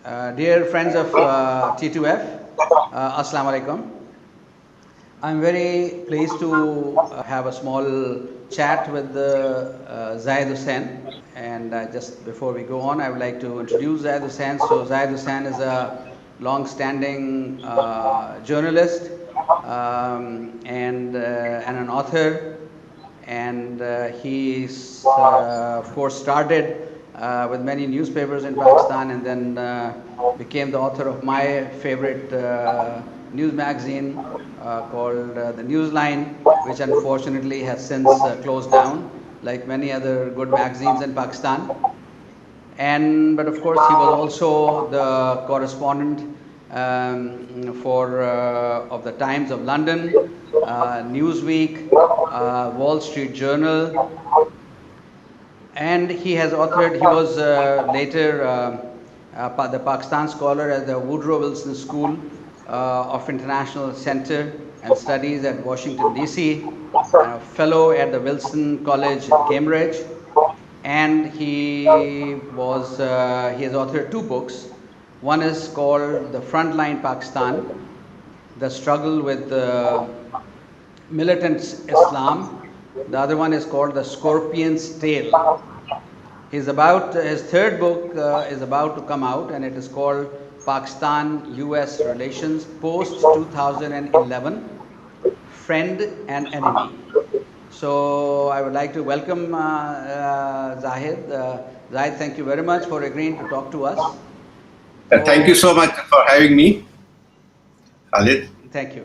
Dear friends of T2F, Assalamu alaikum. I'm very pleased to have a small chat with Zahid Hussain. And just before we go on, I would like to introduce Zahid Hussain. So Zahid Hussain is a long-standing journalist and an author. And he's, of course, started with many newspapers in Pakistan and then became the author of my favorite news magazine called The Newsline, which unfortunately has since closed down, like many other good magazines in Pakistan. But of course, he was also the correspondent of the Times of London, Newsweek, Wall Street Journal, and he has authored. He was later the Pakistan scholar at the Woodrow Wilson School of International Center and Studies at Washington D.C., a fellow at the Wilson College at Cambridge, and he has authored two books. One is called The Frontline Pakistan: The Struggle with Militant Islam. The other one is called The Scorpion's Tail. His third book is about to come out, and it is called Pakistan-US Relations Post 2011, Friend and Enemy. So I would like to welcome Zahid. Zahid, thank you very much for agreeing to talk to us. Thank you so much for having me, Khalid. Thank you.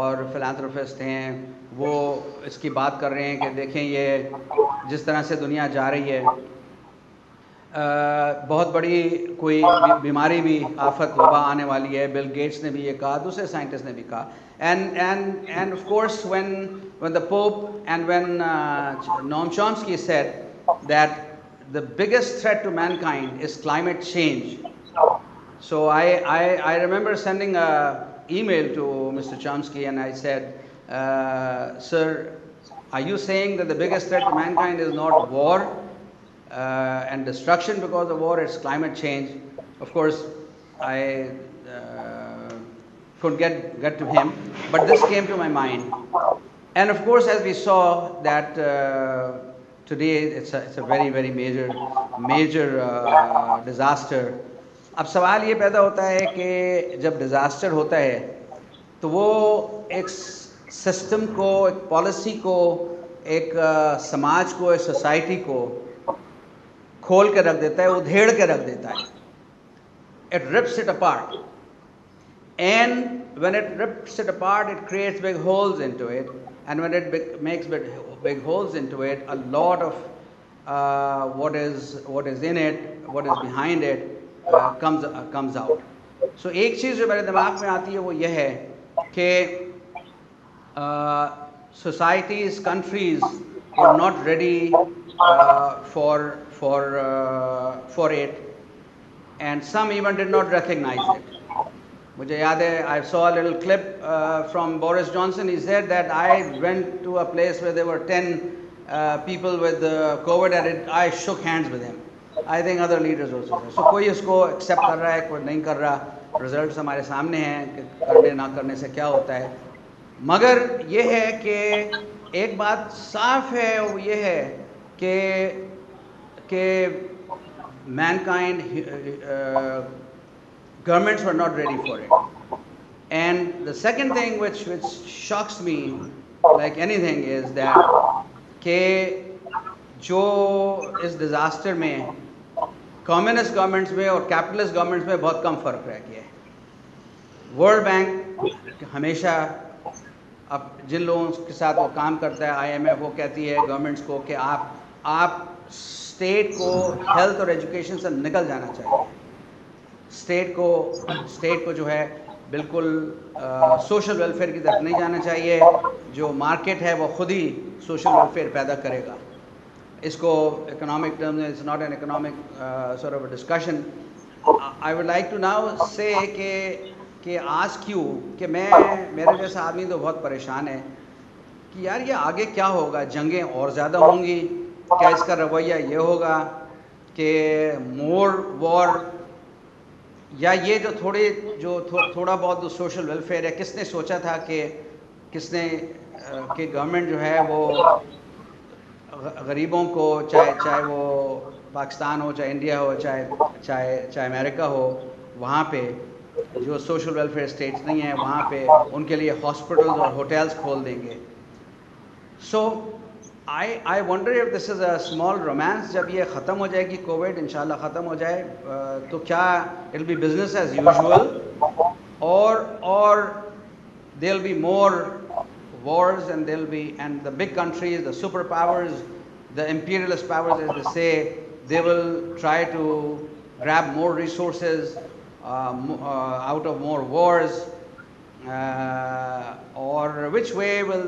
اور فلانتھروپسٹ ہیں وہ اس کی بات کر رہے ہیں کہ دیکھیں یہ جس طرح سے دنیا جا رہی ہے بہت بڑی کوئی بیماری بھی آفت وبا آنے والی ہے. بل گیٹس نے بھی یہ کہا, دوسرے سائنٹسٹ نے بھی کہا. And of course when the Pope and when Noam Chomsky said that the biggest threat to mankind is climate change. So I remember sending a email to Mr. Chomsky and I said, sir, are you saying that the biggest threat to mankind is not war and destruction because of war, it's climate change? Of course, I couldn't get to him, but this came to my mind. And of course, as we saw that today it's a very, very major disaster. اب سوال یہ پیدا ہوتا ہے کہ جب disaster ہوتا ہے تو وہ ایک سسٹم کو, ایک پالیسی کو, ایک سماج کو, ایک سوسائٹی کو کھول کے رکھ دیتا ہے, ادھیڑ کے رکھ دیتا ہے. It rips it apart. And when it rips it apart, it creates big holes into it. And when it makes big holes into it, a lot of what is in it, what is behind it, comes out. So ایک چیز جو میرے دماغ میں آتی ہے وہ یہ ہے کہ societies, countries were not ready for it, and some even did not recognize it. مجھے یاد ہے, I saw a little clip from Boris Johnson. He said that I went to a place where there were 10 people with COVID and I shook hands with him. I think other leaders also. So کوئی اس کو accept کر رہا ہے, کوئی نہیں کر رہا. Results ہمارے سامنے ہیں کہ کرنے نہ کرنے سے کیا ہوتا ہے. مگر یہ ہے کہ ایک بات صاف ہے, وہ یہ ہے کہ mankind, governments were not ready for it. And the second thing which shocks me like anything is that کہ جو اس ڈیزاسٹر میں کمیونسٹ گورنمنٹس میں اور کیپٹلسٹ گورنمنٹس میں بہت کم فرق رہ گیا ہے. ورلڈ بینک ہمیشہ اب جن لوگوں کے ساتھ وہ کام کرتا ہے, IMF, وہ کہتی ہے گورنمنٹس کو کہ آپ اسٹیٹ کو ہیلتھ اور ایجوکیشن سے نکل جانا چاہیے. اسٹیٹ کو جو ہے بالکل سوشل ویلفیئر کی طرف نہیں جانا چاہیے. جو مارکیٹ ہے وہ خود ہی سوشل ویلفیئر پیدا کرے گا. اس کو اکنامک ٹرمز میں, it's not an economic sort of a discussion. I would like to now say کہ آج کیوں کہ میرے جیسا آدمی تو بہت پریشان ہے کہ یار یہ آگے کیا ہوگا. جنگیں اور زیادہ ہوں گی کیا؟ اس کا رویہ یہ ہوگا کہ مور وار, یا یہ جو تھوڑا بہت سوشل ویلفیئر ہے, کس نے سوچا تھا کہ گورنمنٹ جو ہے وہ غریبوں کو, چاہے وہ پاکستان ہو, چاہے انڈیا ہو, چاہے امریکہ ہو, وہاں پہ جو سوشل ویلفیئر اسٹیٹس نہیں ہیں وہاں پہ ان کے لیے ہاسپٹلز اور ہوٹلز کھول دیں گے. سو I wonder if this is a small romance. جب یہ ختم ہو جائے گی, کووڈ انشاءاللہ ختم ہو جائے, تو کیا it will be business as usual, or there will be more wars, and and the big countries, the superpowers, the imperialist powers, as they say, they will try to grab more resources out of more wars, or which way will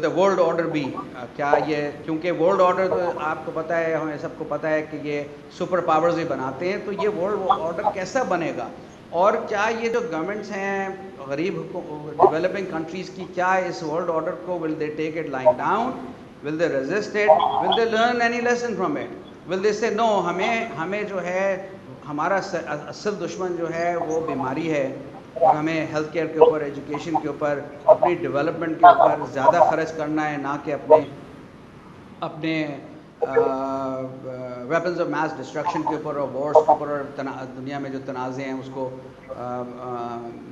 the world order be? کیا یہ, کیونکہ world order تو آپ کو پتہ ہے, ہمیں سب کو پتہ ہے کہ یہ سپر پاورز ہی بناتے ہیں, تو یہ ورلڈ آرڈر کیسا بنے گا؟ اور کیا یہ جو گورنمنٹس ہیں غریب ڈیولپنگ کنٹریز کی, کیا اس ورلڈ آرڈر کو will they take it lying down, will they resist it, will they learn any lesson from it, will they say no ہمیں جو ہے ہمارا اصل دشمن جو ہے وہ بیماری ہے, اور ہمیں ہیلتھ کیئر کے اوپر, ایجوکیشن کے اوپر, اپنی ڈیولپمنٹ کے اوپر زیادہ خرچ کرنا ہے, نہ کہ اپنے ویپنز آف میس ڈسٹرکشن کے اوپر اور وارس کے اوپر, اور دنیا میں جو تنازع ہیں اس کو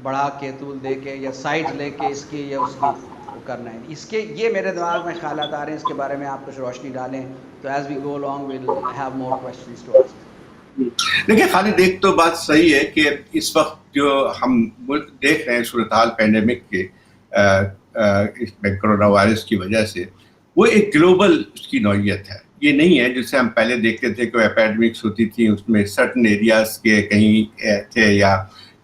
بڑھا کے, طول دے کے, یا سائڈ لے کے اس کی یا اس کی وہ کرنا ہے. اس کے یہ میرے دماغ میں خیالات آ رہے ہیں, اس کے بارے میں آپ کچھ روشنی ڈالیں تو as we go along we'll have more questions to ask. دیکھیں خالد, ایک تو بات صحیح ہے کہ اس وقت جو ہم ملک دیکھ رہے ہیں صورتحال پینڈیمک کے اس میں کرونا وائرس کی وجہ سے، وہ ایک گلوبل اس کی نوعیت ہے. یہ نہیں ہے جسے ہم پہلے دیکھتے تھے کہ اپیڈمکس ہوتی تھی اس میں سرٹن ایریاز کے کہیں تھے یا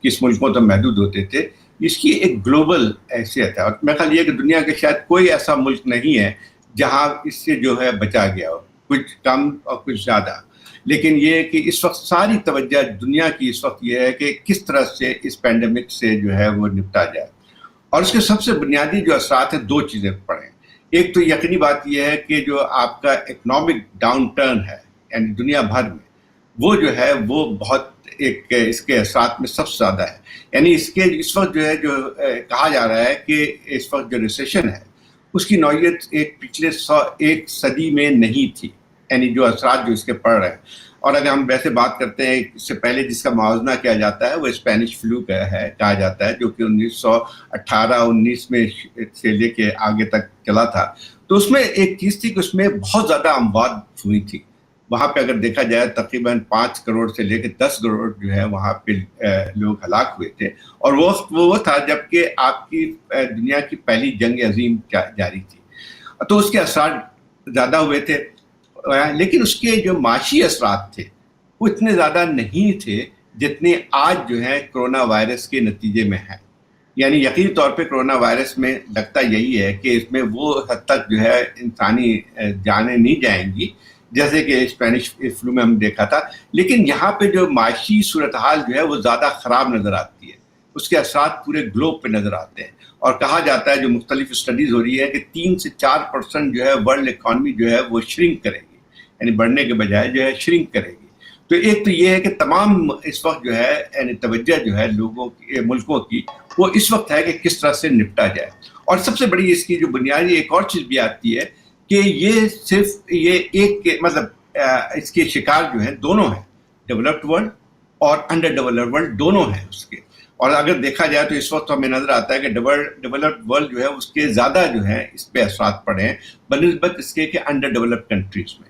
کس ملکوں تک محدود ہوتے تھے. اس کی ایک گلوبل حیثیت ہے، اور میرا خیال یہ کہ دنیا کے شاید کوئی ایسا ملک نہیں ہے جہاں اس سے جو ہے بچا گیا ہو، کچھ کم اور کچھ زیادہ. لیکن یہ کہ اس وقت ساری توجہ دنیا کی اس وقت یہ ہے کہ کس طرح سے اس پینڈیمک سے جو ہے وہ نپٹا جائے. اور اس کے سب سے بنیادی جو اثرات ہیں، دو چیزیں پڑیں. ایک تو یقینی بات یہ ہے کہ جو آپ کا اکنامک ڈاؤن ٹرن ہے یعنی دنیا بھر میں، وہ جو ہے وہ بہت ایک اس کے اثرات میں سب سے زیادہ ہے. یعنی اس وقت جو ہے جو کہا جا رہا ہے کہ اس وقت جو ریسیشن ہے اس کی نوعیت ایک پچھلے 101 صدی میں نہیں تھی، یعنی جو اثرات جو اس کے پڑ رہے ہیں. اور اگر ہم ویسے بات کرتے ہیں اس سے پہلے جس کا موازنہ کیا جاتا ہے وہ اسپینش فلو کا ہے کہا جاتا ہے، جو کہ 1918-19 میں سے لے کے آگے تک چلا تھا. تو اس میں ایک چیز تھی کہ اس میں بہت زیادہ اموات ہوئی تھی. وہاں پہ اگر دیکھا جائے تقریباً 5 کروڑ سے لے کے 10 کروڑ جو ہے وہاں پہ لوگ ہلاک ہوئے تھے. اور وہ تھا جب کہ آپ کی دنیا کی پہلی جنگ عظیم جاری تھی، تو اس کے اثرات زیادہ ہوئے تھے. لیکن اس کے جو معاشی اثرات تھے وہ اتنے زیادہ نہیں تھے جتنے آج جو ہے کرونا وائرس کے نتیجے میں ہیں. یعنی یقینی طور پہ کرونا وائرس میں لگتا یہی ہے کہ اس میں وہ حد تک جو ہے انسانی جانیں نہیں جائیں گی جیسے کہ اسپینش فلو میں ہم دیکھا تھا. لیکن یہاں پہ جو معاشی صورتحال جو ہے وہ زیادہ خراب نظر آتی ہے، اس کے اثرات پورے گلوب پہ نظر آتے ہیں. اور کہا جاتا ہے جو مختلف اسٹڈیز ہو رہی ہے کہ 3 سے 4% جو ہے ورلڈ اکانومی جو ہے وہ شرنک کرے گی، یعنی بڑھنے کے بجائے جو ہے شرنک کرے گی. تو ایک تو یہ ہے کہ تمام اس وقت جو ہے یعنی توجہ جو ہے لوگوں کی ملکوں کی وہ اس وقت ہے کہ کس طرح سے نپٹا جائے. اور سب سے بڑی اس کی جو بنیادی ایک اور چیز بھی آتی ہے کہ یہ صرف یہ ایک مطلب اس کے شکار جو ہیں دونوں ہیں، ڈیولپڈ ورلڈ اور انڈر ڈیولپڈ ورلڈ دونوں ہیں اس کے. اور اگر دیکھا جائے تو اس وقت ہمیں نظر آتا ہے کہ ڈیولپڈ ورلڈ جو ہے اس کے زیادہ جو ہے اس پہ اثرات پڑے ہیں بنسبت اس کے کہ انڈر ڈیولپڈ کنٹریز میں.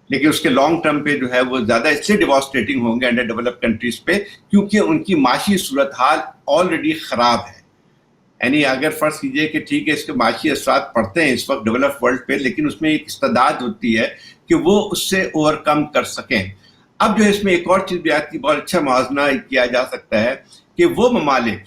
لیکن اس کے لانگ ٹرم پہ جو ہے وہ زیادہ اس لیے ڈیواسٹیٹنگ ہوں گے انڈر ڈیولپڈ کنٹریز پہ کیونکہ ان کی معاشی صورتحال آلریڈی خراب ہے. یعنی اگر فرض کیجئے کہ ٹھیک ہے اس کے معاشی اثرات پڑتے ہیں اس وقت ڈیولپ ورلڈ پہ، لیکن اس میں ایک استعداد ہوتی ہے کہ وہ اس سے اوور کم کر سکیں. اب جو اس میں ایک اور چیز بھی آتی ہے، بہت اچھا موازنہ کیا جا سکتا ہے کہ وہ ممالک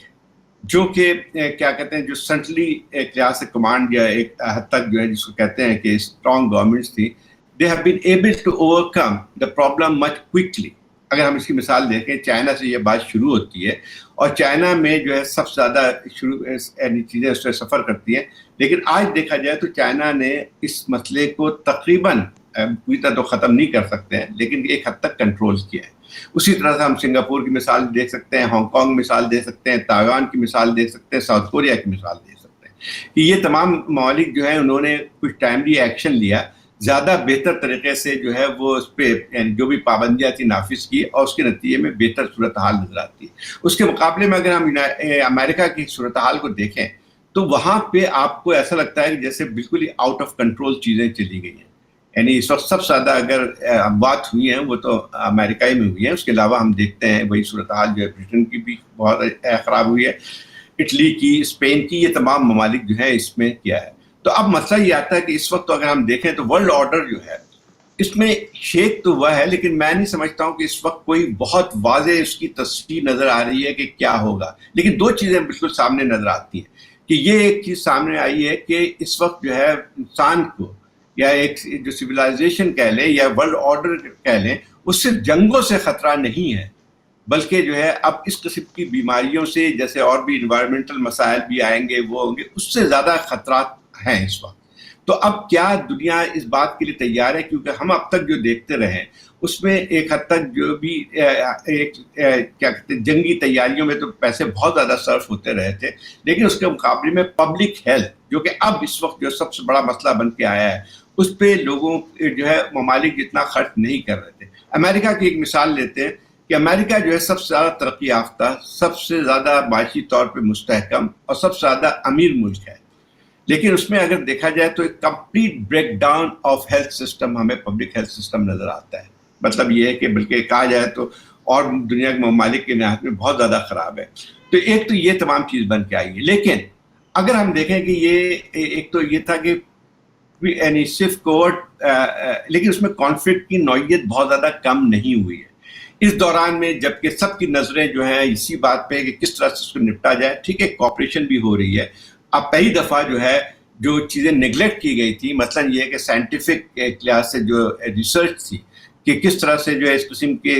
جو کہ کیا کہتے ہیں جو سینٹرلی ایک لحاظ سے کمانڈ یا ایک حد تک جو ہے جس کو کہتے ہیں کہ اسٹرانگ گورنمنٹس تھی، they have been able to overcome the problem much quickly. اگر ہم اس کی مثال دیکھیں چائنا سے یہ بات شروع ہوتی ہے اور چائنا میں جو ہے سب سے زیادہ چیزیں اس سے سفر کرتی ہیں. لیکن آج دیکھا جائے تو چائنا نے اس مسئلے کو تقریباً پوری طرح تو ختم نہیں کر سکتے ہیں لیکن ایک حد تک کنٹرول کیا ہے. اسی طرح سے ہم سنگاپور کی مثال دیکھ سکتے ہیں، ہانگ کانگ مثال دیکھ سکتے ہیں، تائیوان کی مثال دیکھ سکتے ہیں، ساؤتھ کوریا کی مثال دیکھ سکتے ہیں کہ یہ تمام ممالک جو ہیں انہوں نے کچھ ٹائملی ایکشن لیا، زیادہ بہتر طریقے سے جو ہے وہ اس پہ یعنی جو بھی پابندیاں تھیں نافذ کی اور اس کے نتیجے میں بہتر صورتحال نظر آتی ہے. اس کے مقابلے میں اگر ہم امریکہ کی صورتحال کو دیکھیں تو وہاں پہ آپ کو ایسا لگتا ہے کہ جیسے بالکل ہی آؤٹ آف کنٹرول چیزیں چلی گئی ہیں. یعنی اس وقت سب سے زیادہ اگر اموات ہوئی ہیں وہ تو امریکہ ہی میں ہوئی ہیں. اس کے علاوہ ہم دیکھتے ہیں وہی صورتحال جو ہے برٹن کی بھی بہت خراب ہوئی ہے، اٹلی کی، اسپین کی، یہ تمام ممالک جو ہیں اس میں کیا ہے. تو اب مسئلہ یہ آتا ہے کہ اس وقت تو اگر ہم دیکھیں تو ورلڈ آرڈر جو ہے اس میں شیک تو ہوا ہے لیکن میں نہیں سمجھتا ہوں کہ اس وقت کوئی بہت واضح اس کی تصویر نظر آ رہی ہے کہ کیا ہوگا. لیکن دو چیزیں بالکل سامنے نظر آتی ہیں کہ یہ ایک چیز سامنے آئی ہے کہ اس وقت جو ہے انسان کو یا ایک جو سویلائزیشن کہہ لیں یا ورلڈ آرڈر کہہ لیں اس سے جنگوں سے خطرہ نہیں ہے بلکہ جو ہے اب اس قسم کی بیماریوں سے جیسے اور بھی انوائرمنٹل مسائل بھی آئیں گے وہ ہوں گے، اس سے زیادہ خطرات ہیں اس وقت. تو اب کیا دنیا اس بات کے لیے تیار ہے؟ کیونکہ ہم اب تک جو دیکھتے رہے اس میں ایک حد تک جو بھی ایک کیا کہتے ہیں جنگی تیاریوں میں تو پیسے بہت زیادہ صرف ہوتے رہے تھے، لیکن اس کے مقابلے میں پبلک ہیلتھ جو کہ اب اس وقت جو سب سے بڑا مسئلہ بن کے آیا ہے اس پہ لوگوں جو ہے ممالک جتنا خرچ نہیں کر رہے تھے. امریکہ کی ایک مثال لیتے ہیں کہ امریکہ جو ہے سب سے زیادہ ترقی یافتہ، سب سے زیادہ معاشی طور پہ مستحکم اور سب سے زیادہ امیر ملک ہے، لیکن اس میں اگر دیکھا جائے تو ایک complete break down of health system ہمیں پبلک ہیلتھ سسٹم نظر آتا ہے. مطلب یہ ہے کہ بلکہ کہا جائے تو اور دنیا کے ممالک کے لحاظ میں بہت زیادہ خراب ہے. تو ایک تو یہ تمام چیز بن کے آئی ہے. لیکن اگر ہم دیکھیں کہ یہ ایک تو یہ تھا کہ یعنی صرف کووڈ، لیکن اس میں کانفلکٹ کی نوعیت بہت زیادہ کم نہیں ہوئی ہے اس دوران میں، جبکہ سب کی نظریں جو ہیں اسی بات پہ کہ کس طرح سے اس کو نپٹا جائے. ٹھیک ہے، کوآپریشن بھی ہو رہی ہے. اب پہلی دفعہ جو ہے جو چیزیں نگلیکٹ کی گئی تھی، مثلا یہ کہ سائنٹیفک کلاس سے جو ریسرچ تھی کہ کس طرح سے جو ہے اس قسم کے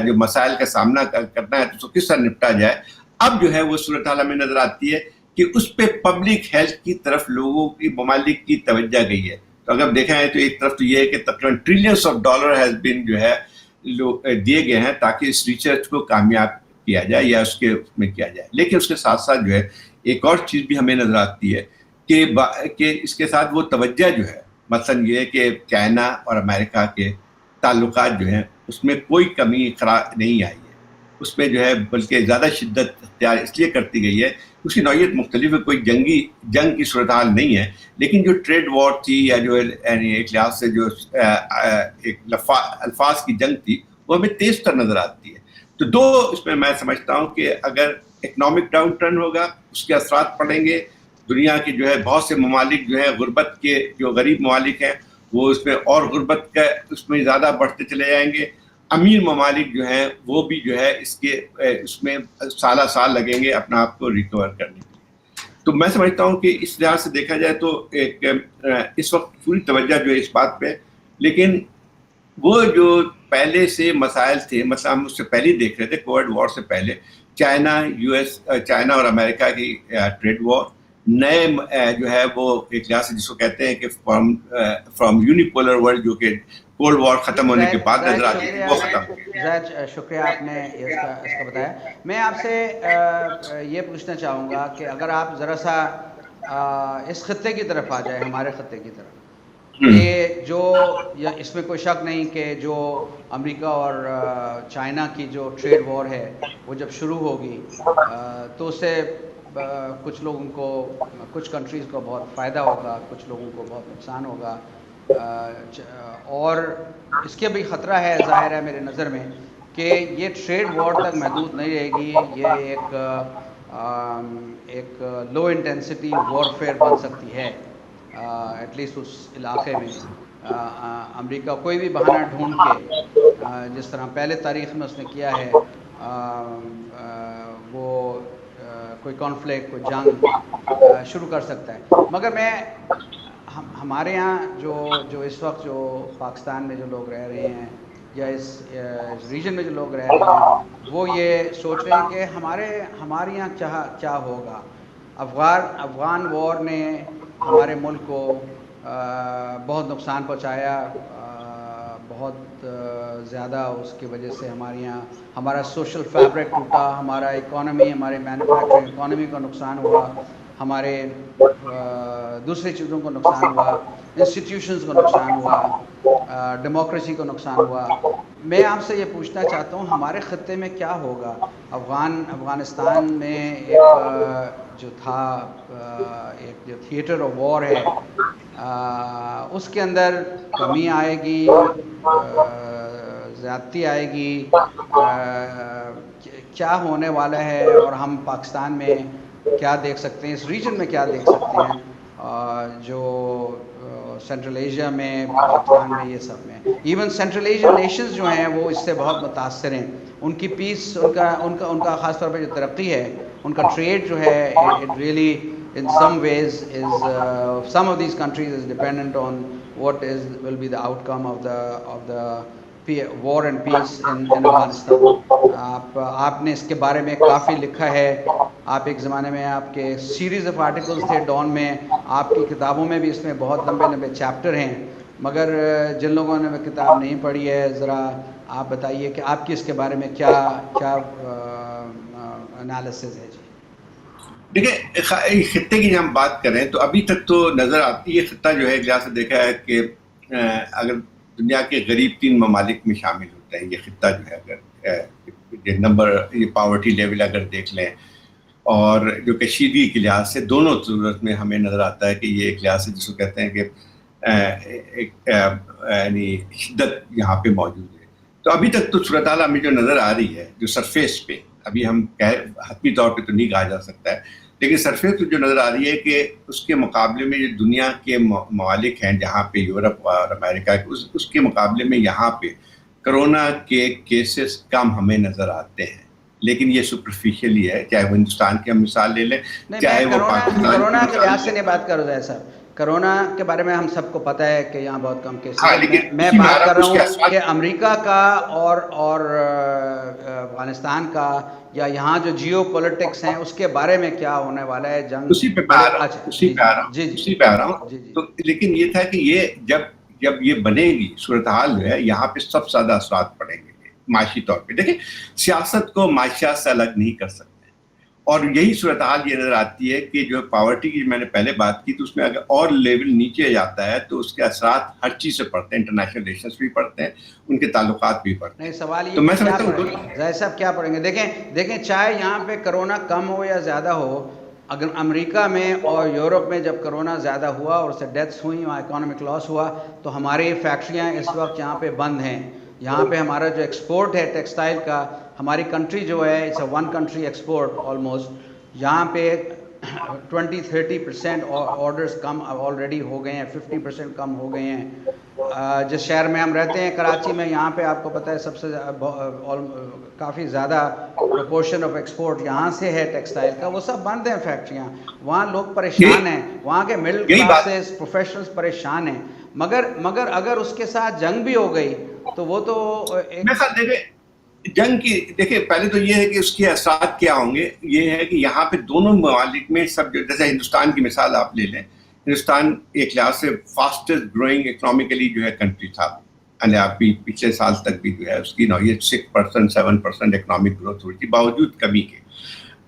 جو مسائل کا سامنا کرنا ہے تو اس کو کس طرح نپٹا جائے، اب جو ہے وہ صورتحال ہمیں نظر آتی ہے کہ اس پہ پبلک ہیلتھ کی طرف لوگوں کی ممالک کی توجہ گئی ہے. تو اگر دیکھا ہے تو ایک طرف تو یہ ہے کہ تقریباً ٹریلینس آف ڈالر ہیز بین جو ہے دیے گئے ہیں تاکہ اس ریسرچ کو کامیاب کیا جائے یا اس میں کیا جائے. لیکن اس کے ساتھ ساتھ جو ہے ایک اور چیز بھی ہمیں نظر آتی ہے کہ اس کے ساتھ وہ توجہ جو ہے، مثلا یہ کہ چائنا اور امریکہ کے تعلقات جو ہیں اس میں کوئی کمی نہیں آئی ہے. اس میں جو ہے بلکہ زیادہ شدت اختیار اس لیے کرتی گئی ہے، اس کی نوعیت مختلف ہے، کوئی جنگ کی صورتحال نہیں ہے. لیکن جو ٹریڈ وار تھی یا جو ایک لحاظ سے جو ایک الفاظ کی جنگ تھی وہ ہمیں تیز تر نظر آتی ہے. تو دو اس میں سمجھتا ہوں کہ اگر اکنامک ڈاؤن ٹرن ہوگا اس کے اثرات پڑیں گے. دنیا کے جو ہے بہت سے ممالک جو ہے غربت کے، جو غریب ممالک ہیں وہ اس میں اور غربت کا اس میں زیادہ بڑھتے چلے جائیں گے. امیر ممالک جو ہیں وہ بھی جو ہے اس میں سالہ سال لگیں گے اپنا آپ کو ریکور کرنے کے لیے. تو میں سمجھتا ہوں کہ اس لحاظ سے دیکھا جائے تو اس وقت پوری توجہ جو ہے اس بات پہ، لیکن وہ جو پہلے سے مسائل تھے، مثلا ہم اس سے پہلے دیکھ رہے تھے کووڈ وار سے پہلے چائنا اور امریکہ کی ٹریڈ وار، نئے جو ہے وہ ایک لحاظ سے جس کو کہتے ہیں کہ فرام یونیپولر ورلڈ، جو کہ کولڈ وار ختم ہونے کے بعد نظر آتی ہے، وہ ختم ہو گیا. زید شکریہ، آپ نے اس کا بتایا. میں آپ سے یہ پوچھنا چاہوں گا کہ اگر آپ ذرا سا اس خطے کی طرف آ جائے، ہمارے خطے کی طرف، کہ جو اس میں کوئی شک نہیں کہ جو امریکہ اور چائنا کی جو ٹریڈ وار ہے وہ جب شروع ہوگی تو اس سے کچھ لوگوں کو، کچھ کنٹریز کو بہت فائدہ ہوگا، کچھ لوگوں کو بہت نقصان ہوگا. اور اس کے بھی خطرہ ہے، ظاہر ہے میرے نظر میں، کہ یہ ٹریڈ وار تک محدود نہیں رہے گی. یہ ایک لو انٹینسٹی وار فیئر بن سکتی ہے، ایٹ لیسٹ اس علاقے میں. امریکہ کوئی بھی بہانہ ڈھونڈ کے، جس طرح پہلے تاریخ میں اس نے کیا ہے، وہ کوئی کانفلکٹ، کوئی جنگ شروع کر سکتا ہے. مگر میں ہمارے یہاں جو اس وقت جو پاکستان میں جو لوگ رہ رہے ہیں یا اس ریجن میں جو لوگ رہ رہے ہیں، وہ یہ سوچ رہے ہیں کہ ہمارے یہاں کیا ہوگا. افغان وار نے ہمارے ملک کو بہت نقصان پہنچایا، بہت زیادہ اس کی وجہ سے ہمارے یہاں ہمارا سوشل فیبرک ٹوٹا، ہمارا اکانومی، ہمارے مینوفیکچرنگ اکانومی کو نقصان ہوا، ہمارے دوسری چیزوں کو نقصان ہوا، انسٹیٹیوشنز کو نقصان ہوا، ڈیموکریسی کو نقصان ہوا. میں آپ سے یہ پوچھنا چاہتا ہوں ہمارے خطے میں کیا ہوگا. افغانستان میں ایک جو تھا، ایک جو تھیٹر آف وار ہے، اس کے اندر کمی آئے گی، زیادتی آئے گی، کیا ہونے والا ہے، اور ہم پاکستان میں کیا دیکھ سکتے ہیں، اس ریجن میں کیا دیکھ سکتے ہیں، جو سینٹرل ایشیا میں، پاکستان میں، یہ سب میں. ایون سینٹرل ایشین نیشنز جو ہیں وہ اس سے بہت متاثر ہیں. ان کی پیس، ان کا خاص طور پہ جو ترقی ہے، ان کا ٹریڈ جو ہے، it really in some ways is some of these countries is dependent on what will be the outcome of the war and peace in Afghanistan. آپ نے اس کے بارے میں کافی لکھا ہے. آپ ایک زمانے میں آپ کے سیریز آف آرٹیکلز تھے ڈان میں، آپ کی کتابوں میں بھی اس میں بہت لمبے لمبے چیپٹر ہیں. مگر جن لوگوں نے وہ کتاب نہیں پڑھی ہے، ذرا آپ بتائیے کہ آپ کی اس کے بارے میں کیا انالیسز ہے. دیکھیں، خطے کی جب ہم بات کریں تو ابھی تک تو نظر آتی ہے خطہ جو ہے ایک لحاظ سے دیکھا ہے کہ اگر دنیا کے غریب 3 ممالک میں شامل ہوتے ہیں یہ خطہ جو ہے، اگر یہ نمبر، یہ پاورٹی لیول اگر دیکھ لیں، اور جو کشیدگی کے لحاظ سے دونوں صورت میں ہمیں نظر آتا ہے کہ یہ ایک لحاظ سے جس کو کہتے ہیں کہ یعنی شدت یہاں پہ موجود ہے. تو ابھی تک تو صورتحال ہمیں جو نظر آ رہی ہے جو سرفیس پہ، ابھی ہم حتمی طور پہ تو نہیں کہا جا سکتا ہے، لیکن سرفیس پہ جو نظر آ رہی ہے کہ اس کے مقابلے میں جو دنیا کے ممالک ہیں جہاں پہ یورپ اور امریکہ کے اس کے مقابلے میں یہاں پہ کرونا کے کیسز کم ہمیں نظر آتے ہیں، لیکن یہ سپرفیشلی ہے، چاہے وہ ہندوستان کی ہم مثال لے لیں نہیں، چاہے میں وہ پاکستان کرونا کی کے مثال لحاظ لے سے لیں۔ نہیں بات کر رہا ہے صاحب، کرونا کے بارے میں ہم سب کو پتہ ہے کہ یہاں بہت کم کیسز ہاں ہیں، لیکن میں اسی میں آ بات رہا کر ہوں رہا اس کے ہوں کہ اثرات، امریکہ کا اور افغانستان کا یا یہاں جو جیو پولیٹکس ہیں اس کے بارے میں کیا ہونے والا ہے، اسی جنگ پہ میں بڑے، آ رہا اچھا ہوں اسی جی پہ جی آ رہا ہوں جی جی اسی پہ آ رہا ہوں جی جی تو لیکن یہ تھا کہ یہ جب یہ بنے گی صورتحال جو ہے یہاں پہ سب سے زیادہ اثرات پڑیں گے معاشی طور پہ۔ دیکھیں سیاست کو معاشیات سے الگ نہیں کر سکتے، اور یہی صورتحال یہ نظر آتی ہے کہ جو پاورٹی کی میں نے پہلے بات کی تو اس میں اگر اور لیول نیچے جاتا ہے تو اس کے اثرات ہر چیز سے پڑتے ہیں، انٹرنیشنل ریلیشنز بھی پڑتے ہیں، ان کے تعلقات بھی پڑتے نہیں، ہیں۔ سوال تو یہ میں کہ کیا سمجھتا پڑھیں ہوں گے ظاہر صاحب، کیا پڑھیں گے؟ دیکھیں چاہے یہاں پہ کرونا کم ہو یا زیادہ ہو، اگر امریکہ میں اور یورپ میں جب کرونا زیادہ ہوا اور اس سے ڈیتھس ہوئیں، وہاں اکانومک لاس ہوا، تو ہماری فیکٹریاں اس وقت یہاں پہ بند ہیں، یہاں پہ ہمارا جو ایکسپورٹ ہے ٹیکسٹائل کا، ہماری کنٹری جو ہے it's a one country export almost, یہاں پہ 20-30% آرڈرز کم آلریڈی ہو گئے ہیں، 50% کم ہو گئے ہیں۔ جس شہر میں ہم رہتے ہیں کراچی میں، یہاں پہ آپ کو پتہ ہے سب سے کافی زیادہ پروپورشن آف ایکسپورٹ یہاں سے ہے ٹیکسٹائل کا، وہ سب بند ہیں فیکٹریاں، وہاں لوگ پریشان ہیں، وہاں کے مڈل یہی بات کلاسز پروفیشنلز پریشان ہیں، مگر اگر اس کے ساتھ جنگ بھی ہو گئی تو وہ تو ایک میں خیال دیکھیں جنگ کی، دیکھیں پہلے تو یہ ہے کہ اس کے اثرات کیا ہوں گے، یہ ہے کہ یہاں پہ دونوں ممالک میں سب جیسے ہندوستان کی مثال آپ لے لیں، ہندوستان ایک لحاظ سے فاسٹسٹ گروئنگ اکنامکلی جو ہے کنٹری تھا، یعنی آپ بھی پچھلے سال تک بھی جو ہے اس کی نوعیت 6% 7% اکنامک گروتھ ہوئی تھی باوجود کمی کے،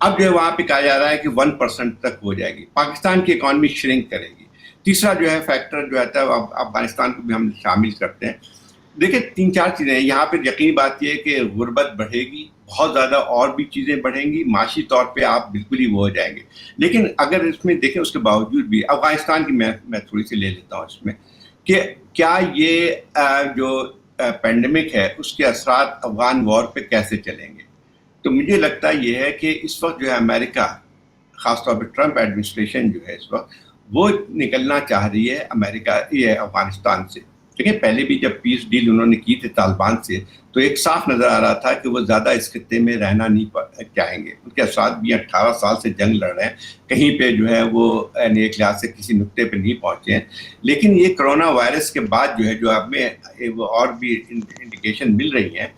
اب جو ہے وہاں پہ کہا جا رہا ہے کہ 1% تک ہو جائے گی، پاکستان کی اکانومی شرنک کرے گی۔ تیسرا جو ہے فیکٹر جو ہے افغانستان کو بھی ہم شامل کرتے ہیں۔ دیکھیں 3-4 چیزیں ہیں یہاں پہ، یقینی بات یہ ہے کہ غربت بڑھے گی بہت زیادہ، اور بھی چیزیں بڑھیں گی، معاشی طور پہ آپ بالکل ہی وہ ہو جائیں گے، لیکن اگر اس میں دیکھیں اس کے باوجود بھی افغانستان کی میں تھوڑی سی لے لیتا ہوں اس میں کہ کیا یہ جو پینڈیمک ہے اس کے اثرات افغان وار پہ کیسے چلیں گے، تو مجھے لگتا یہ ہے کہ اس وقت جو ہے امریکہ، خاص طور پہ ٹرمپ ایڈمنسٹریشن جو ہے اس وقت وہ نکلنا چاہ رہی ہے امریکہ یہ افغانستان سے۔ دیکھیں پہلے بھی جب پیس ڈیل انہوں نے کی تھی طالبان سے تو ایک صاف نظر آ رہا تھا کہ وہ زیادہ اس خطے میں رہنا نہیں چاہیں گے، ان کے اثرات بھی 18 سال سے جنگ لڑ رہے ہیں، کہیں پہ جو ہے وہ ایک لحاظ سے کسی نقطے پہ نہیں پہنچے ہیں، لیکن یہ کرونا وائرس کے بعد جو ہے جو اب میں اور بھی انڈیکیشن مل رہی ہیں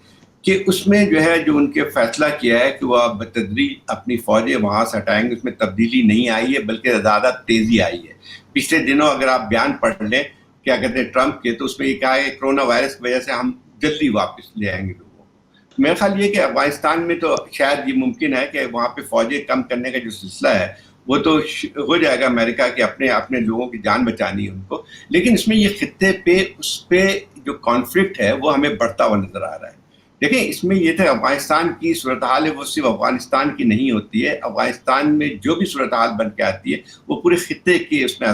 کہ اس میں جو ہے جو ان کے فیصلہ کیا ہے کہ وہ اب بتدریج اپنی فوجیں وہاں سے ہٹائیں گے، اس میں تبدیلی نہیں آئی ہے بلکہ زیادہ تیزی آئی ہے۔ پچھلے دنوں اگر آپ بیان پڑھ لیں کیا کہتے ہیں ٹرمپ کے، تو اس میں یہ کہا ہے کہ کرونا وائرس کی وجہ سے ہم جلدی واپس لے آئیں گے لوگوں کو۔ میرا خیال یہ کہ افغانستان میں تو شاید یہ ممکن ہے کہ وہاں پہ فوجیں کم کرنے کا جو سلسلہ ہے وہ تو ہو جائے گا، امریکہ کے اپنے لوگوں کی جان بچانی ہے ان کو، لیکن اس میں یہ خطے پہ اس پہ جو کانفلکٹ ہے وہ ہمیں بڑھتا ہوا نظر آ رہا ہے۔ دیکھیں اس میں یہ تھا افغانستان کی صورتحال ہے وہ صرف افغانستان کی نہیں ہوتی ہے، افغانستان میں جو بھی صورتحال بن کے آتی ہے وہ پورے خطے کی اس میں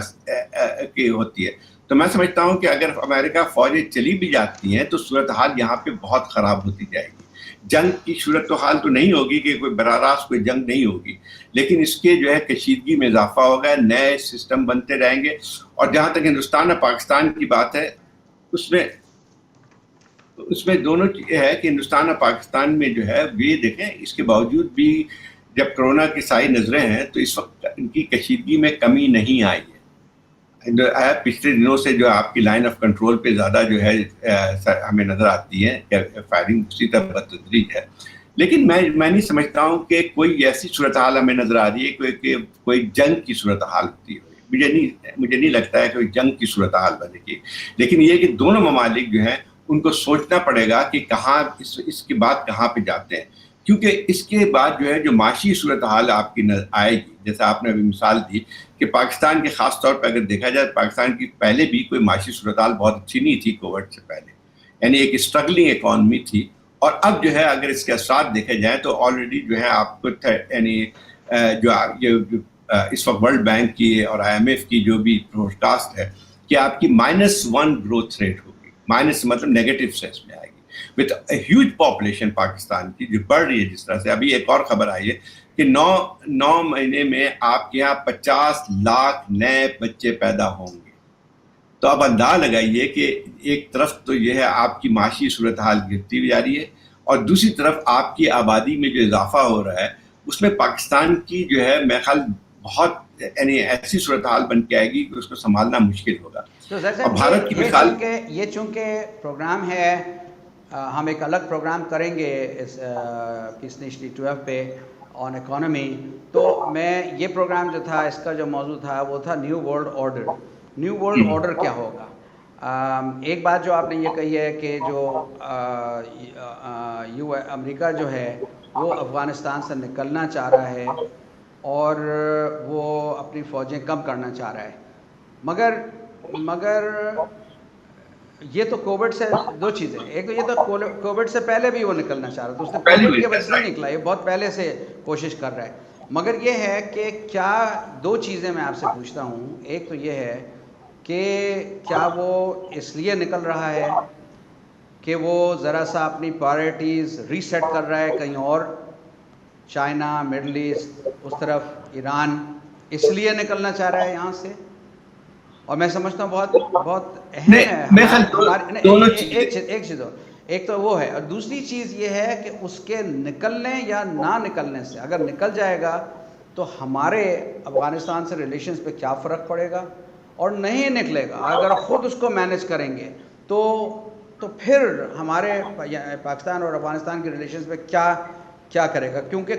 کی ہوتی ہے۔ تو میں سمجھتا ہوں کہ اگر امریکہ فوجیں چلی بھی جاتی ہیں تو صورتحال یہاں پہ بہت خراب ہوتی جائے گی۔ جنگ کی صورتحال تو نہیں ہوگی کہ کوئی براہ راست کوئی جنگ نہیں ہوگی، لیکن اس کے جو ہے کشیدگی میں اضافہ ہوگا، نئے سسٹم بنتے رہیں گے، اور جہاں تک ہندوستان اور پاکستان کی بات ہے اس میں دونوں ہے کہ ہندوستان اور پاکستان میں جو ہے یہ دیکھیں اس کے باوجود بھی جب کرونا کی ساری نظریں ہیں تو اس وقت ان کی کشیدگی میں کمی نہیں آئی ہے۔ پچھلے دنوں سے جو آپ کی لائن آف کنٹرول پہ زیادہ جو ہے ہمیں نظر آتی ہے کہ فائرنگ اسی طرح بتدریج ہے، لیکن میں نہیں سمجھتا ہوں کہ کوئی ایسی صورتحال ہمیں نظر آ رہی ہے کہ کوئی جنگ کی صورتحال ہوتی ہے، مجھے نہیں لگتا ہے کہ کوئی جنگ کی صورتحال بنے گی، لیکن یہ کہ دونوں ممالک جو ہیں ان کو سوچنا پڑے گا کہ کہاں اس کے بعد کہاں پہ جاتے ہیں، کیونکہ اس کے بعد جو ہے جو معاشی صورتحال آپ کی آئے گی، جیسا آپ نے ابھی مثال دی کہ پاکستان کے خاص طور پہ اگر دیکھا جائے پاکستان کی پہلے بھی کوئی معاشی صورتحال بہت اچھی نہیں تھی کووڈ سے پہلے، یعنی ایک اسٹرگلنگ اکانومی تھی، اور اب جو ہے اگر اس کے اثرات دیکھے جائیں تو آلریڈی جو ہے آپ کو یعنی جو اس وقت ورلڈ بینک کی اور IMF کی جو بھی فورکاسٹ ہے کہ آپ کی -1 گروتھ ریٹ ہوگی، مائنس مطلب نیگیٹو سینس میں آئے گی، with a huge population Pakistan کی جو بڑھ رہی ہے جس طرح سے. ابھی ایک اور خبر آئی ہے کہ 9 مہینے میں آپ کے یہاں 50 لاکھ نئے بچے پیدا ہوں گے. تو اب اندازہ لگائیے کہ ایک طرف تو یہ ہے آپ کی معاشی صورتحال گرتی ہوئی جا رہی ہے, اور دوسری طرف آپ کی آبادی میں جو اضافہ ہو رہا ہے اس میں پاکستان کی جو ہے میرے خیال بہت یعنی ایسی صورتحال بن کے آئے گی کہ اس کو سنبھالنا مشکل ہوگا. تو ظاہر اور صاحب بھارت کی مثال یہ چونکہ پروگرام ہے, ہم ایک الگ پروگرام کریں گے اس پیس نیشنلی 12 پہ آن اکانومی. تو میں یہ پروگرام جو تھا اس کا جو موضوع تھا وہ تھا new world order. New world order کیا ہوگا؟ ایک بات جو آپ نے یہ کہی ہے کہ جو امریکہ جو ہے وہ افغانستان سے نکلنا چاہ رہا ہے اور وہ اپنی فوجیں کم کرنا چاہ رہا ہے, مگر یہ تو کووڈ سے دو چیزیں, ایک تو یہ تو کووڈ سے پہلے بھی وہ نکلنا چاہ رہا تھا, اس نے پہلی کووڈ کی وجہ بات سے نہیں نکلا, یہ بہت پہلے سے کوشش کر رہا ہے. مگر یہ ہے کہ کیا دو چیزیں میں آپ سے پوچھتا ہوں. ایک تو یہ ہے کہ کیا وہ اس لیے نکل رہا ہے کہ وہ ذرا سا اپنی پرائرٹیز ریسیٹ کر رہا ہے کہیں اور, چائنا, مڈل ایسٹ, اس طرف ایران, اس لیے نکلنا چاہ رہا ہے یہاں سے؟ اور میں سمجھتا ہوں بہت اہم ہے میرے خیال دونوں چیزیں. ایک چیز اور, ایک تو وہ ہے, اور دوسری چیز یہ ہے کہ اس کے نکلنے یا نہ نکلنے سے, اگر نکل جائے گا تو ہمارے افغانستان سے ریلیشنز پہ کیا فرق پڑے گا, اور نہیں نکلے گا اگر خود اس کو مینیج کریں گے تو پھر ہمارے پاکستان اور افغانستان کے ریلیشنز پہ کیا کرے گا, کیونکہ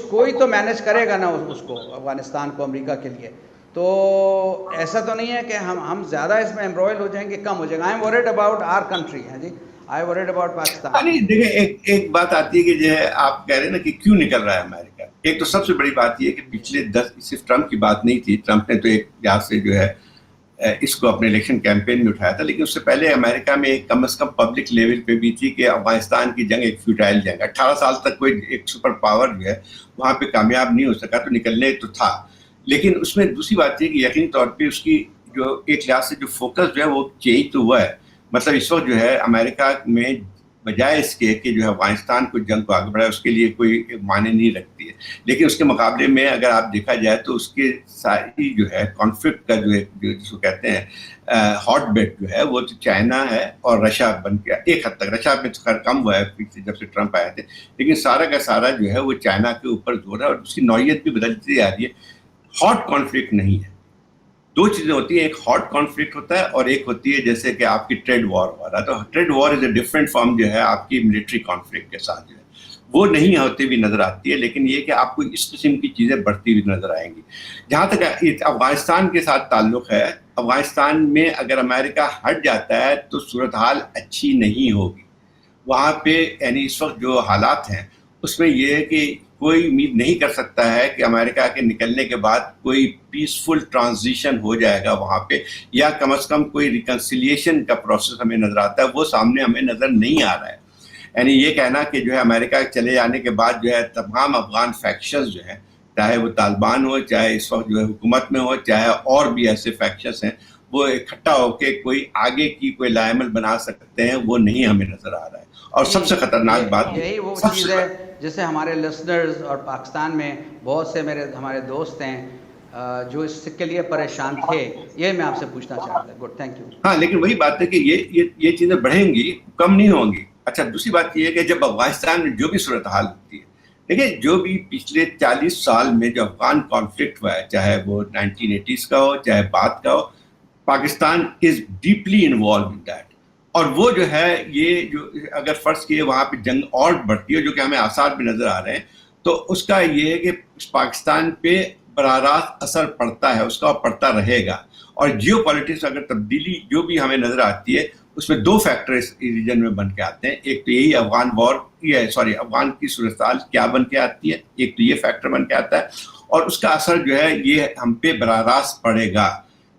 کوئی تو مینیج کرے گا نا اس کو, افغانستان کو امریکہ کے لیے. تو ایسا تو نہیں ہے کہ ہم زیادہ اس میں امبرائل ہو جائیں گے, کم ہو جائے گا. I am worried about our country. ہاں جی, I am worried about Pakistan. نہیں دیکھیں, ایک بات آتی ہے کہ جو ہے آپ کہہ رہے ہیں نا کہ کیوں نکل رہا ہے امریکہ. ایک تو سب سے بڑی بات یہ کہ پچھلے 10 صرف ٹرمپ کی بات نہیں تھی, ٹرمپ نے تو ایک لحاظ سے جو ہے اس کو اپنے الیکشن کیمپین میں اٹھایا تھا, لیکن اس سے پہلے امریکہ میں کم از کم پبلک لیول پہ بھی تھی کہ افغانستان کی جنگ ایک فیوٹائل جنگ. 18 سال تک کوئی ایک سپر پاور جو ہے وہاں پہ کامیاب نہیں ہو سکا, تو نکلنے تو تھا. لیکن اس میں دوسری بات یہ کہ یقینی طور پہ اس کی جو ایک لحاظ سے جو فوکس جو ہے وہ چینج تو ہوا ہے. مطلب اس وقت جو ہے امریکہ میں بجائے اس کے کہ جو ہے افغانستان کو جنگ کو آگے بڑھائے, اس کے لیے کوئی معنی نہیں رکھتی ہے. لیکن اس کے مقابلے میں اگر آپ دیکھا جائے تو اس کے ساری جو ہے کانفلکٹ کا جو ہے جس کو کہتے ہیں ہاٹ بیٹ جو ہے وہ تو چائنا ہے اور رشیا بن گیا. ایک حد تک رشیا میں تو خیر کم ہوا ہے جب سے ٹرمپ آئے تھے, لیکن سارا کا سارا جو ہے وہ چائنا کے اوپر زور ہے, اور اس کی نوعیت بھی بدلتی جا رہی ہے. ہاٹ کانفلکٹ نہیں ہے. دو چیزیں ہوتی ہیں, ایک ہاٹ کانفلکٹ ہوتا ہے اور ایک ہوتی ہے جیسے کہ آپ کی ٹریڈ وار ہو رہا ہے. تو trade war is a different form جو ہے آپ کی ملٹری کانفلکٹ کے ساتھ جو ہے وہ نہیں ہوتی ہوئی نظر آتی ہے, لیکن یہ کہ آپ کو اس قسم کی چیزیں بڑھتی ہوئی نظر آئیں گی. جہاں تک افغانستان کے ساتھ تعلق ہے, افغانستان میں اگر امریکہ ہٹ جاتا ہے تو صورتحال اچھی نہیں ہوگی. وہاں پہ یعنی اس وقت جو حالات ہیں اس میں یہ ہے کہ کوئی امید نہیں کر سکتا ہے کہ امریکہ کے نکلنے کے بعد کوئی پیسفل ٹرانزیشن ہو جائے گا وہاں پہ, یا کم از کم کوئی ریکنسیلیشن کا پروسیس ہمیں نظر آتا ہے, وہ سامنے ہمیں نظر نہیں آ رہا ہے. یعنی یہ کہنا کہ جو ہے امریکہ چلے جانے کے بعد جو ہے تمام افغان فیکشنز جو ہیں, چاہے وہ طالبان ہو, چاہے اس وقت جو ہے حکومت میں ہو, چاہے اور بھی ایسے فیکشنز ہیں, وہ اکٹھا ہو کے کوئی آگے کی کوئی لائمل بنا سکتے ہیں, وہ نہیں ہمیں نظر آ رہا ہے. اور سب سے خطرناک بات یہی وہ چیز ہے جیسے ہمارے لسنرز اور پاکستان میں بہت سے ہمارے دوست ہیں جو اس کے لیے پریشان تھے, یہ میں آپ سے پوچھنا چاہتا ہوں. Good, thank you. ہاں, لیکن وہی بات ہے کہ یہ چیزیں بڑھیں گی, کم نہیں ہوں گی. اچھا, دوسری بات یہ ہے کہ جب افغانستان میں جو بھی صورتحال ہوتی ہے, دیکھیں جو بھی پچھلے 40 سال میں جو افغان کانفلکٹ ہوا ہے, چاہے وہ 1980s کا ہو چاہے بعد کا ہو, Pakistan is deeply involved in that. اور وہ جو ہے یہ جو اگر فرض کیے وہاں پہ جنگ اور بڑھتی ہے جو کہ ہمیں آثار بھی نظر آ رہے ہیں, تو اس کا یہ ہے کہ پاکستان پہ براہ راست اثر پڑتا ہے, اس کا پڑتا رہے گا. اور جیو پالیٹکس اگر تبدیلی جو بھی ہمیں نظر آتی ہے اس میں دو فیکٹر اس ریجن میں بن کے آتے ہیں. ایک تو یہی افغان وار افغان کی صورتحال کیا بن کے آتی ہے, ایک تو یہ فیکٹر بن کے آتا ہے, اور اس کا اثر جو ہے یہ ہم پہ براہ راست پڑے گا.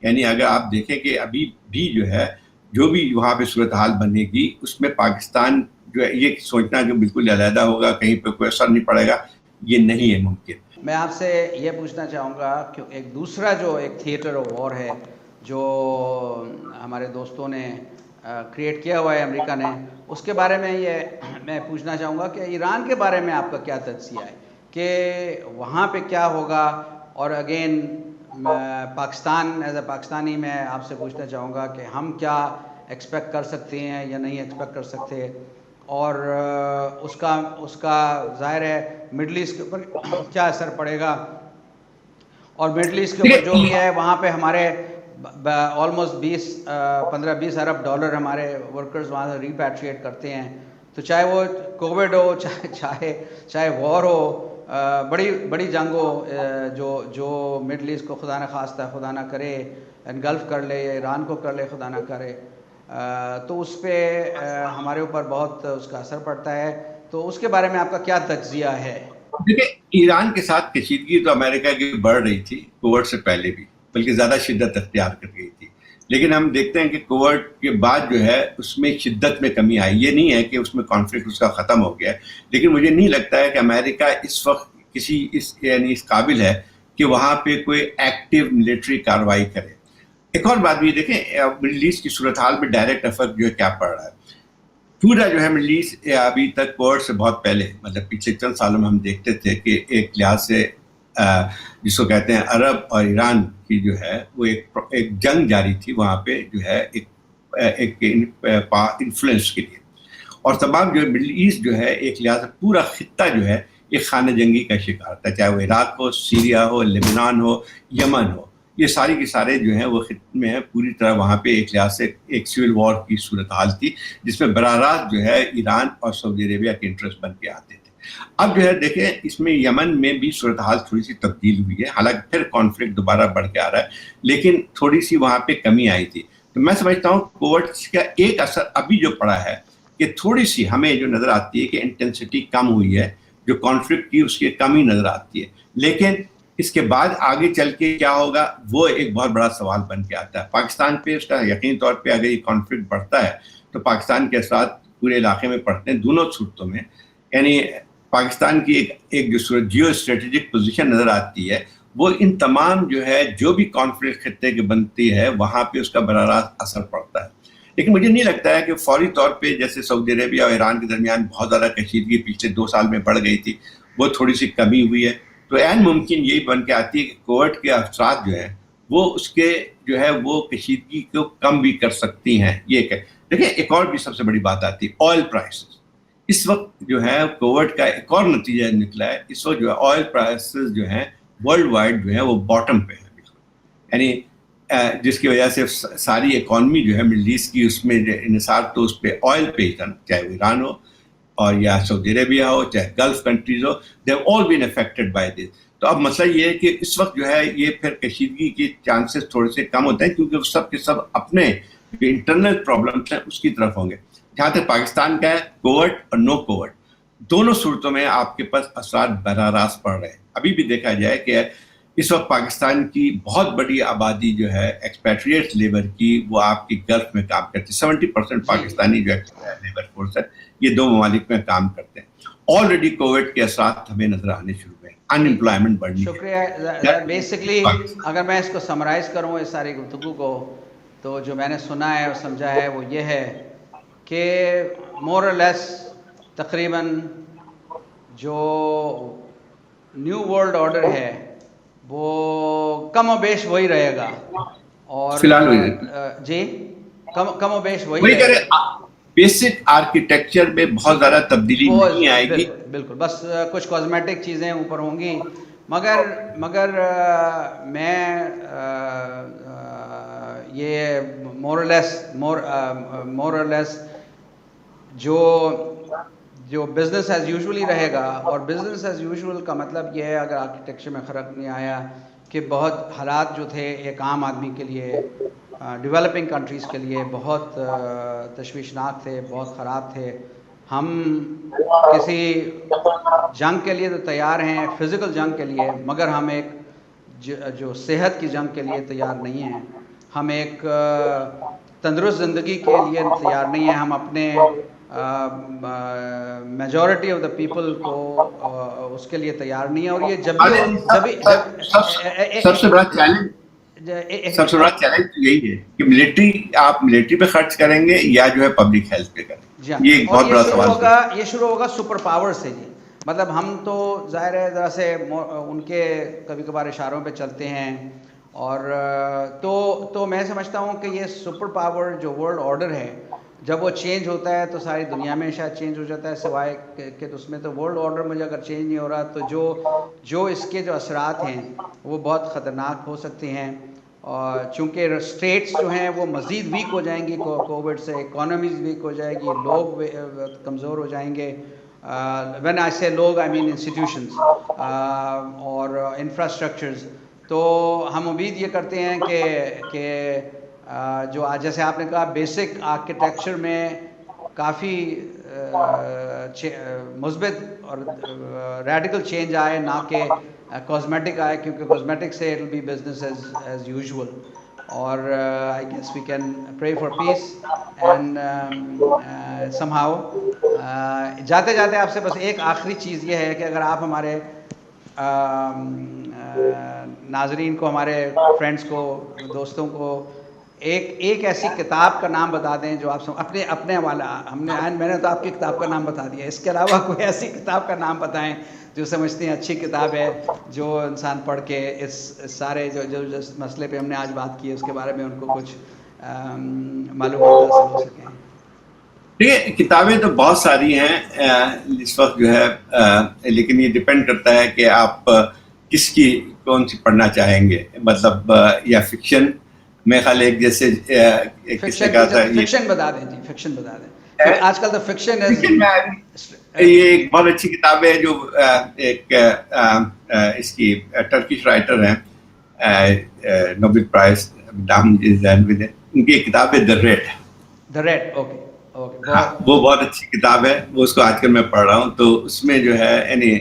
یعنی اگر آپ دیکھیں کہ ابھی بھی جو ہے جو بھی وہاں پہ صورتحال بنے گی اس میں پاکستان جو ہے یہ سوچنا کہ بالکل علیحدہ ہوگا, کہیں پہ کوئی اثر نہیں پڑے گا, یہ نہیں ہے ممکن. میں آپ سے یہ پوچھنا چاہوں گا کہ ایک دوسرا جو ایک تھیٹر آف وار ہے جو ہمارے دوستوں نے کریٹ کیا ہوا ہے امریکہ نے، اس کے بارے میں یہ میں پوچھنا چاہوں گا کہ ایران کے بارے میں آپ کا کیا تجزیہ ہے کہ وہاں پہ کیا ہوگا؟ اور again Pakistan as a Pakistani میں آپ سے پوچھنا چاہوں گا کہ ہم کیا ایکسپیکٹ کر سکتے ہیں یا نہیں ایکسپیکٹ کر سکتے، اور اس کا ظاہر ہے مڈل ایسٹ کے اوپر کیا اثر پڑے گا، اور مڈل ایسٹ کے اوپر جو بھی ہے وہاں پہ ہمارے آلموسٹ 15-20 ارب ڈالر ہمارے ورکرز وہاں سے ریپیٹریٹ کرتے ہیں، تو چاہے وہ کووڈ ہو، چاہے وار ہو، بڑی جنگ ہو، جو مڈل ایسٹ کو خدا نہ خواستہ خدا نہ کرے انگلف کر لے یا ایران کو کر لے خدا نہ کرے، تو اس پہ ہمارے اوپر بہت اس کا اثر پڑتا ہے، تو اس کے بارے میں آپ کا کیا تجزیہ ہے؟ دیکھیں، ایران کے ساتھ کشیدگی تو امریکہ کی بڑھ رہی تھی کووڈ سے پہلے بھی، بلکہ زیادہ شدت اختیار کر گئی تھی، لیکن ہم دیکھتے ہیں کہ کووڈ کے بعد جو ہے اس میں شدت میں کمی آئی. یہ نہیں ہے کہ اس میں کانفلکٹ اس کا ختم ہو گیا ہے، لیکن مجھے نہیں لگتا ہے کہ امریکہ اس وقت یعنی اس قابل ہے کہ وہاں پہ کوئی ایکٹیو ملٹری کارروائی کرے. ایک اور بات بھی دیکھیں، مڈل ایسٹ کی صورتحال میں ڈائریکٹ افیکٹ جو ہے کیا پڑ رہا ہے. پورا جو ہے مڈل ایسٹ ابھی تک کووڈ سے بہت پہلے، مطلب پچھلے چند سالوں میں ہم دیکھتے تھے کہ ایک لحاظ سے جس کو کہتے ہیں عرب اور ایران کی جو ہے وہ ایک جنگ جاری تھی وہاں پہ جو ہے ایک انفلوئنس کے لیے، اور تمام جو مڈل ایسٹ جو ہے ایک لحاظ سے پورا خطہ جو ہے ایک خانہ جنگی کا شکار تھا، چاہے وہ عراق ہو، سیریا ہو، لبنان ہو، یمن ہو. یہ ساری کی سارے جو ہیں وہ خطے میں پوری طرح وہاں پہ ایک لحاظ سے ایک سول وار کی صورتحال تھی، جس میں براہ راست جو ہے ایران اور سعودی عربیہ کے انٹرسٹ بن کے آتے تھے. اب جو ہے دیکھیں اس میں یمن میں بھی صورتحال تھوڑی سی تبدیل ہوئی ہے، حالانکہ پھر کانفلکٹ دوبارہ بڑھ کے آ رہا ہے، لیکن تھوڑی سی وہاں پہ کمی آئی تھی. تو میں سمجھتا ہوں کووڈ کا ایک اثر ابھی جو پڑا ہے کہ تھوڑی سی ہمیں جو نظر آتی ہے کہ انٹینسٹی کم ہوئی ہے، جو کانفلکٹ کی اس کی کمی نظر آتی ہے، لیکن اس کے بعد آگے چل کے کیا ہوگا وہ ایک بہت بڑا سوال بن کے آتا ہے. پاکستان پہ اس کا یقینی طور پہ اگر یہ کانفلکٹ بڑھتا ہے تو پاکستان کے اثرات پورے علاقے میں پڑتے ہیں دونوں صورتوں میں. یعنی پاکستان کی ایک جو صورت جیو اسٹریٹجک پوزیشن نظر آتی ہے وہ ان تمام جو ہے جو بھی کانفلکٹ خطے کی بنتی ہے وہاں پہ اس کا براہ راست اثر پڑتا ہے. لیکن مجھے نہیں لگتا ہے کہ فوری طور پہ جیسے سعودی عربیہ اور ایران کے درمیان بہت زیادہ کشیدگی پچھلے 2 سال میں بڑھ گئی تھی، وہ تھوڑی سی کمی ہوئی ہے، تو عین ممکن یہی بن کے آتی ہے کہ کووڈ کے اثرات جو ہیں وہ اس کے جو ہے وہ کشیدگی کو کم بھی کر سکتی ہیں. یہ کہ دیکھیں ایک اور بھی سب سے بڑی بات آتی ہے آئل پرائسز. اس وقت جو ہے کووڈ کا ایک اور نتیجہ نکلا ہے، اس وقت جو ہے آئل پرائسز جو ہیں ورلڈ وائڈ جو ہے وہ باٹم پہ ہے، یعنی جس کی وجہ سے ساری اکانومی جو ہے مڈل ایسٹ کی اس میں انحصار تو اس پہ آئل پہ ہی تھا، چاہے وہ ایران ہو اور یا سعودی عربیہ ہو، چاہے golf countries who, they have all been affected by this. تو اب مسئلہ یہ ہے کہ اس وقت جو ہے یہ پھر کشیدگی کے چانسز تھوڑے سے کم ہوتے ہیں کیونکہ سب کے سب اپنے جو انٹرنل پرابلمس ہیں اس کی طرف ہوں گے. جہاں تک پاکستان کا ہے کووڈ اور نو کووڈ دونوں صورتوں میں آپ کے پاس اثرات براہ راست پڑ رہے ہیں. ابھی بھی دیکھا جائے کہ اس وقت پاکستان کی بہت بڑی آبادی جو ہے ایکسپیٹریٹ لیبر کی وہ آپ کی گلف میں کام کرتی ہے. 70% پاکستانی جو لیبر فورس ہے یہ 2 ممالک میں کام کرتے ہیں. آلریڈی کووڈ کے اثرات ہمیں نظر آنے شروع ہوئے ہیں، ان امپلائمنٹ بڑھنی ہے. شکریہ. بیسکلی اگر میں اس کو سمرائز کروں اس ساری گفتگو کو، تو جو میں نے سنا ہے اور سمجھا ہے وہ یہ ہے کہ مور اور لیس تقریباً جو نیو ورلڈ آرڈر ہے وہ کم و بیش وہی رہے گا، اور فی الحال جی کم و بیش وہی وہی رہے کہہ گا. رہے بیسک آرکیٹیکچر میں بہت زیادہ تبدیلی نہیں آئے گی. بالکل بس کچھ کاسمیٹک چیزیں اوپر ہوں گی، مگر میں یہ مور اور لیس جو بزنس ایز یوزولی رہے گا. اور بزنس ایز یوزول کا مطلب یہ ہے، اگر آرکیٹیکچر میں فرق نہیں آیا، کہ بہت حالات جو تھے ایک عام آدمی کے لیے، ڈیولپنگ کنٹریز کے لیے بہت تشویشناک تھے، بہت خراب تھے. ہم کسی جنگ کے لیے تو تیار ہیں، فزیکل جنگ کے لیے، مگر ہم ایک جو صحت کی جنگ کے لیے تیار نہیں ہیں. ہم ایک تندرست زندگی کے لیے تیار نہیں ہیں. ہم اپنے میجورٹی آف دا پیپل کو اس کے لیے تیار نہیں ہے. اور یہ سب سے بڑا چیلنج سب سے بڑا چیلنج تو یہی ہے کہ ملٹری، آپ ملٹری پہ خرچ کریں گے یا جو ہے پبلک ہیلتھ پہ کریں گے. یہ ایک بہت بڑا سوال ہے. یہ شروع ہوگا سپر پاور سے جی. مطلب ہم تو ظاہر ہے ذرا سے ان کے کبھی کبھار اشاروں پہ چلتے ہیں، اور تو میں سمجھتا ہوں کہ یہ سپر پاور جو ورلڈ آرڈر ہے، جب وہ چینج ہوتا ہے تو ساری دنیا میں شاید چینج ہو جاتا ہے، سوائے کہ اس میں تو ورلڈ آرڈر مجھے اگر چینج نہیں ہو رہا تو جو اس کے جو اثرات ہیں وہ بہت خطرناک ہو سکتے ہیں. اور چونکہ اسٹیٹس جو ہیں وہ مزید ویک ہو جائیں گی کووڈ سے، اکانومیز ویک ہو جائے گی، لوگ کمزور ہو جائیں گے. وین آئی سے لوگ آئی مین انسٹیٹیوشنز اور انفراسٹرکچرز. تو ہم امید یہ کرتے ہیں کہ جو آج جیسے آپ نے کہا بیسک آرکیٹیکچر میں کافی مثبت اور ریڈیکل چینج آئے، نہ کہ کاسمیٹک آئے، کیونکہ کاسمیٹک سے it will be business as usual. اور I guess we can pray for peace and somehow. جاتے جاتے آپ سے بس ایک آخری چیز یہ ہے کہ اگر آپ ہمارے ناظرین کو، ہمارے فرینڈس کو، دوستوں کو ایک ایسی کتاب کا نام بتا دیں جو آپ اپنے حوالہ، میں نے تو آپ کی کتاب کا نام بتا دیا، اس کے علاوہ کوئی ایسی کتاب کا نام بتائیں جو سمجھتے ہیں اچھی کتاب ہے، جو انسان پڑھ کے اس سارے جو مسئلے پہ ہم نے آج بات کی ہے اس کے بارے میں ان کو کچھ معلومات حاصل ہو سکیں. دیکھیے کتابیں تو بہت ساری ہیں اس وقت جو ہے، لیکن یہ ڈپینڈ کرتا ہے کہ آپ کس کی کون سی پڑھنا چاہیں گے. مطلب یا فکشن، میں خیال ایک جیسے کس نے کہا تھا، فکشن بتا دیں جی، فکشن بتا دیں. آج کل تو فکشن یہ ایک بہت اچھی کتاب ہے جو ایک اس کی ٹرکش رائٹر ہیں، نوبل پرائز، نام ان کی ایک کتاب ہے دا ریڈ. دا ریڈ، اوکے. وہ بہت اچھی کتاب ہے، وہ اس کو آج کل میں پڑھ رہا ہوں. تو اس میں جو ہے یعنی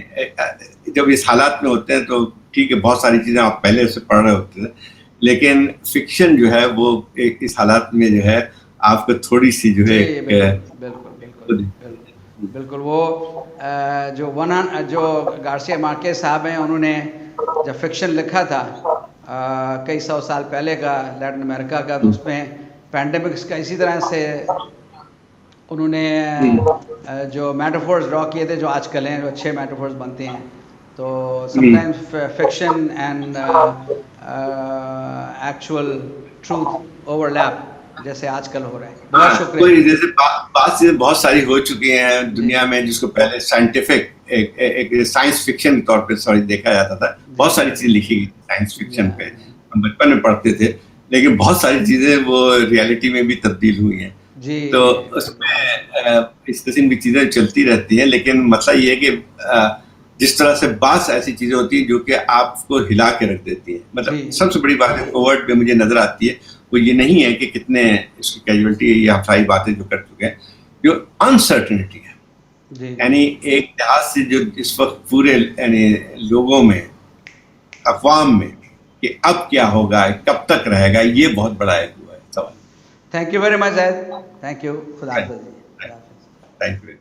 جب اس حالات میں ہوتے ہیں تو ٹھیک ہے بہت ساری چیزیں آپ پہلے سے پڑھ رہے ہوتے ہیں، لیکن فکشن جو ہے وہ اس حالات میں جو ہے آپ کو تھوڑی سی جو ہے بالکل وہ جو گارسیا مارکیز صاحب ہیں، انہوں نے جب فکشن لکھا تھا کئی سو سال پہلے کا لیٹن امریکہ کا، تو اس میں پینڈیمکس کا اسی طرح سے انہوں نے جو میٹافورز ڈرا کیے تھے جو آج کل ہیں، جو اچھے میٹافورز بنتے ہیں. تو sometimes fiction and actual truth overlap, جیسے آج کل ہو رہا ہے. بہت شکریہ. جیسے بات چیزیں بہت ساری ہو چکی ہیں دنیا میں، جس کو پہلے سائنٹیفک ایک سائنس فکشن کے طور پہ دیکھا جاتا تھا. بہت ساری چیزیں لکھی گئی سائنس فکشن پہ، ہم بچپن میں پڑھتے تھے، لیکن بہت ساری چیزیں وہ ریالٹی میں بھی تبدیل ہوئی ہیں. تو اس میں اس قسم کی چیزیں چلتی رہتی ہیں، لیکن مسئلہ یہ ہے کہ جس طرح سے بعض ایسی چیزیں ہوتی ہیں جو کہ آپ کو ہلا کے رکھ دیتی ہیں. مطلب سب سے بڑی بات ہے کووڈ میں مجھے نظر آتی ہے وہ یہ نہیں ہے کہ کتنے اس کی کیجولٹی یا افرائی باتیں جو کر چکے ہیں، جو انسرٹنٹی ہے. یعنی ایک لحاظ سے جو اس وقت پورے یعنی لوگوں میں، اقوام میں، کہ اب کیا ہوگا، کب تک رہے گا، یہ بہت بڑا ایک ہوا ہے سوال. Thank you very much Zaid. Thank you. خدا حافظ. Thank you.